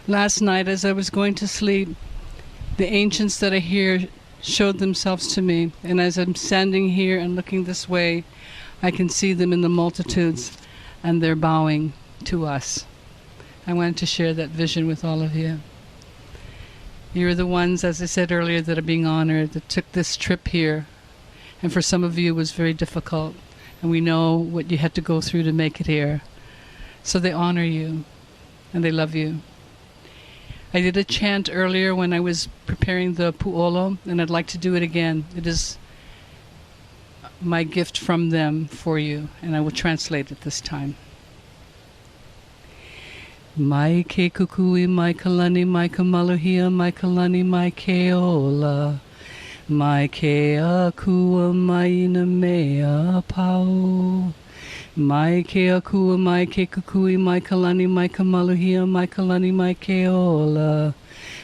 Last night as I was going to sleep, the ancients that are here showed themselves to me, and as I'm standing here and looking this way, I can see them in the multitudes, and they're bowing to us. I wanted to share that vision with all of you. You're the ones, as I said earlier, that are being honored, that took this trip here, and for some of you it was very difficult, and we know what you had to go through to make it here. So they honor you, and they love you. I did a chant earlier when I was preparing the pu'olo, and I'd like to do it again. It is my gift from them for you, and I will translate it this time. Mai ke kukui, mai kalani, mai kamaluhia, mai kalani, mai ke ola. Mai ke akua, mai ina mea pau. Mai ke akua, mai ke kukui, mai kalani, mai kamaluhia, mai kalani, mai ke ola.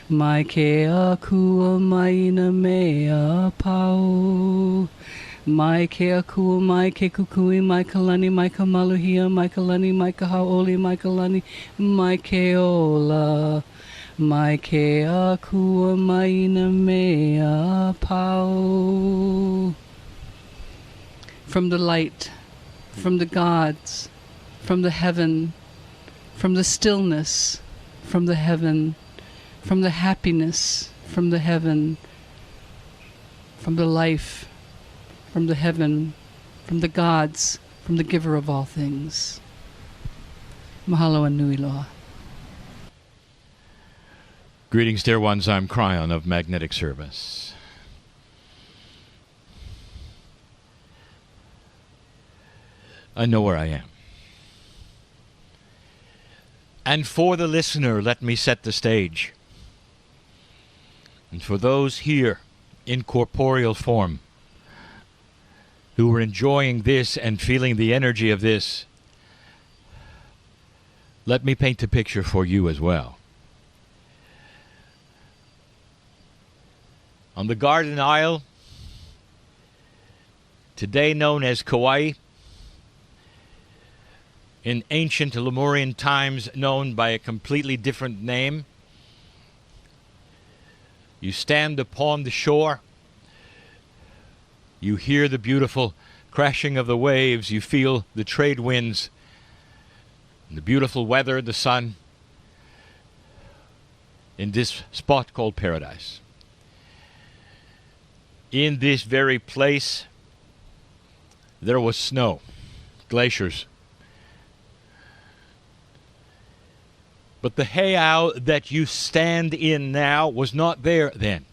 Mai ke akua, mai ina mea pau. Mai ke akua, mai ke kukui, mai kalani, mai kamaluhia, mai kalani, mai kahaoli, mai kalani, mai ke ola. Mai ke akua, mai ina mea pau. From the light, from the gods, from the heaven, from the stillness, from the heaven, from the happiness, from the heaven, from the life, from the heaven, from the gods, from the giver of all things. Mahalo and nui loa. Greetings, dear ones. I'm Kryon of Magnetic Service. I know where I am. And for the listener, let me set the stage. And for those here in corporeal form who are enjoying this and feeling the energy of this, let me paint a picture for you as well. On the Garden Isle, today known as Kauai, in ancient Lemurian times known by a completely different name, you stand upon the shore, you hear the beautiful crashing of the waves, you feel the trade winds, the beautiful weather, the sun, in this spot called paradise. In this very place, there was snow, glaciers. But the heiau that you stand in now was not there then.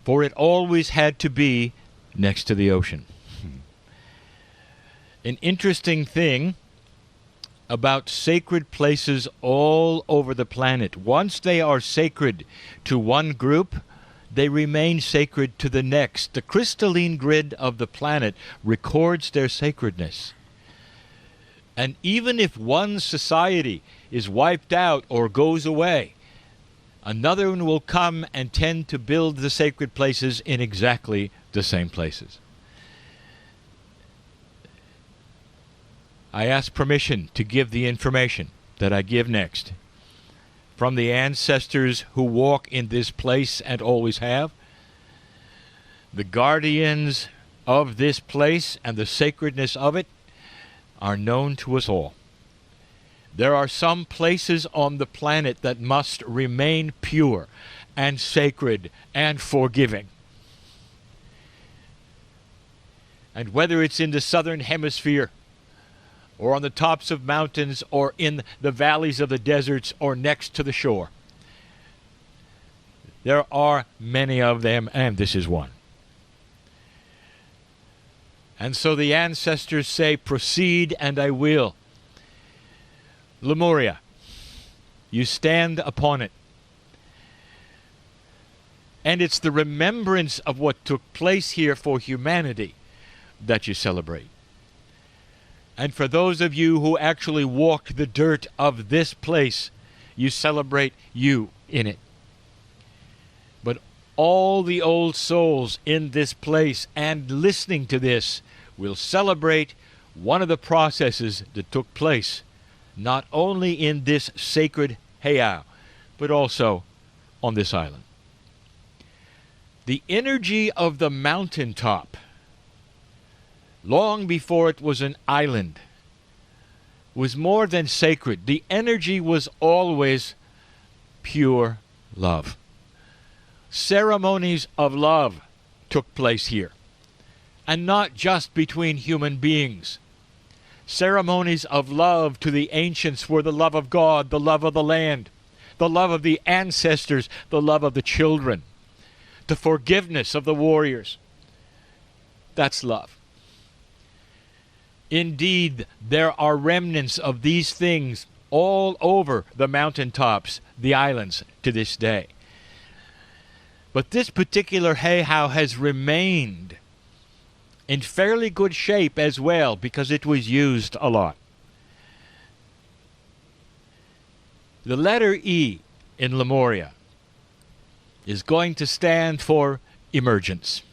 For it always had to be next to the ocean. An interesting thing about sacred places all over the planet. Once they are sacred to one group, they remain sacred to the next. The crystalline grid of the planet records their sacredness. And even if one society is wiped out or goes away, another one will come and tend to build the sacred places in exactly the same places. I ask permission to give the information that I give next from the ancestors who walk in this place and always have, the guardians of this place and the sacredness of it are known to us all. There are some places on the planet that must remain pure and sacred and forgiving. And whether it's in the southern hemisphere, or on the tops of mountains, or in the valleys of the deserts, or next to the shore, there are many of them, and this is one. And so the ancestors say, proceed and I will. Lemuria, you stand upon it. And it's the remembrance of what took place here for humanity that you celebrate. And for those of you who actually walk the dirt of this place, you celebrate you in it. But all the old souls in this place and listening to this will celebrate one of the processes that took place not only in this sacred heiau, but also on this island. The energy of the mountaintop, long before it was an island, was more than sacred. The energy was always pure love. Ceremonies of love took place here, and not just between human beings. Ceremonies of love to the ancients were the love of God, the love of the land, the love of the ancestors, the love of the children, the forgiveness of the warriors. That's love. Indeed, there are remnants of these things all over the mountaintops, the islands, to this day. But this particular heiau has remained in fairly good shape as well, because it was used a lot. The letter E in Lemuria is going to stand for emergence.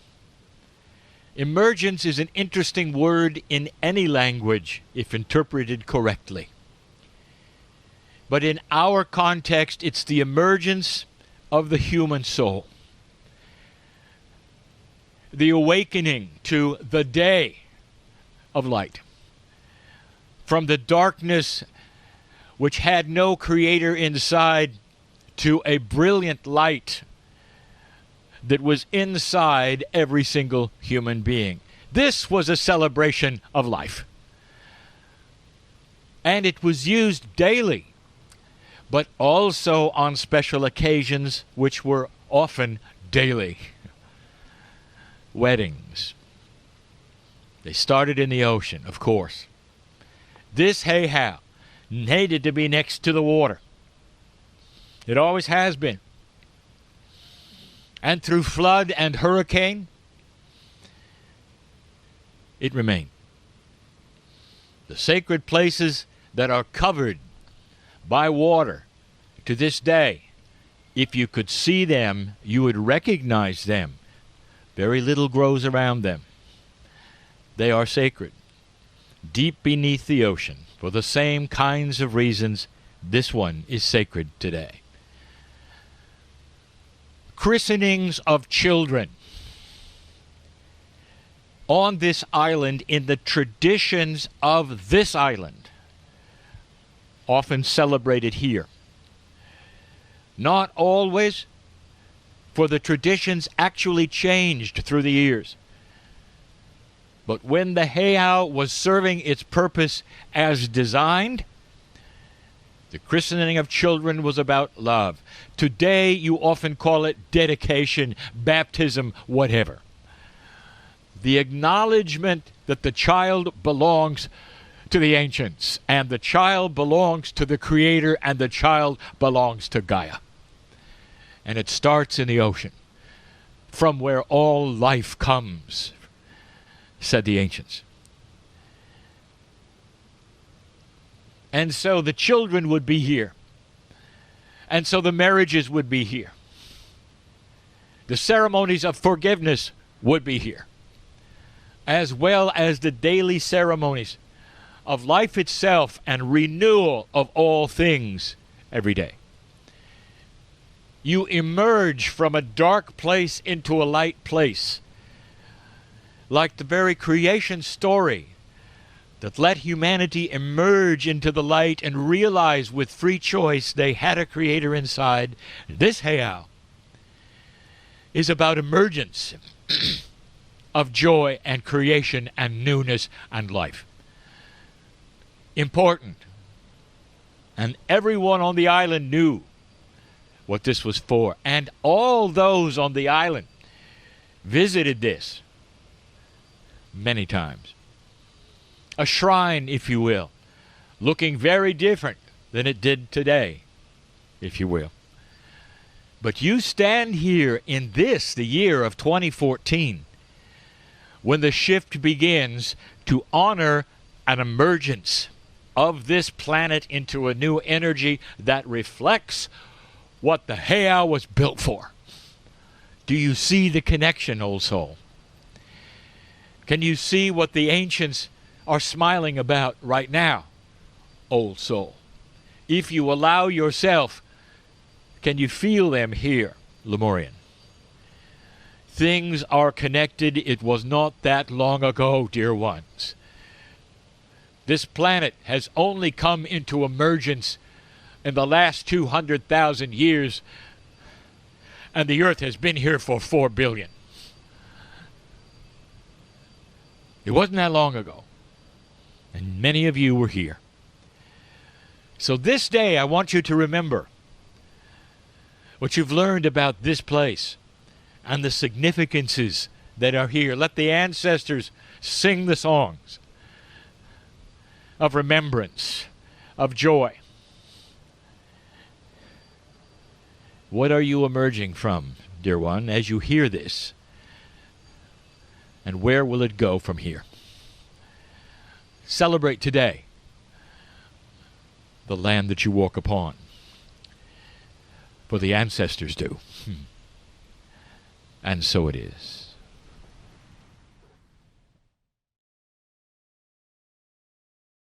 Emergence is an interesting word in any language if interpreted correctly. But in our context, it's the emergence of the human soul. The awakening to the day of light. From the darkness which had no creator inside to a brilliant light that was inside every single human being. This was a celebration of life. And it was used daily, but also on special occasions which were often daily. Weddings. They started in the ocean, of course. This heiau needed to be next to the water. It always has been. And through flood and hurricane, it remained. The sacred places that are covered by water to this day, if you could see them, you would recognize them. Very little grows around them. They are sacred. Deep beneath the ocean, for the same kinds of reasons, this one is sacred today. Christenings of children on this island, in the traditions of this island, often celebrated here. Not always, for the traditions actually changed through the years. But when the heiau was serving its purpose as designed, the christening of children was about love. Today, you often call it dedication, baptism, whatever. The acknowledgement that the child belongs to the ancients, and the child belongs to the Creator, and the child belongs to Gaia. And it starts in the ocean, from where all life comes, said the ancients. And so the children would be here. And so the marriages would be here. The ceremonies of forgiveness would be here, as well as the daily ceremonies of life itself and renewal of all things every day. You emerge from a dark place into a light place, like the very creation story that let humanity emerge into the light and realize with free choice they had a creator inside. This heiau is about emergence of joy and creation and newness and life. Important. And everyone on the island knew what this was for. And all those on the island visited this many times. A shrine, if you will, looking very different than it did today, if you will. But you stand here in this, the year of 2014, when the shift begins to honor an emergence of this planet into a new energy that reflects what the heiau was built for. Do you see the connection, old soul? Can you see what the ancients are smiling about right now old soul. If you allow yourself, can you feel them here, Lemurian? Things are connected. It was not that long ago, dear ones. This planet has only come into emergence in the last 200,000 years, and the Earth has been here for 4 billion. It wasn't that long ago, and many of you were here. So this day I want you to remember what you've learned about this place and the significances that are here. Let the ancestors sing the songs of remembrance, of joy. What are you emerging from, dear one, as you hear this? And where will it go from here? Celebrate today the land that you walk upon, for the ancestors do. And so it is.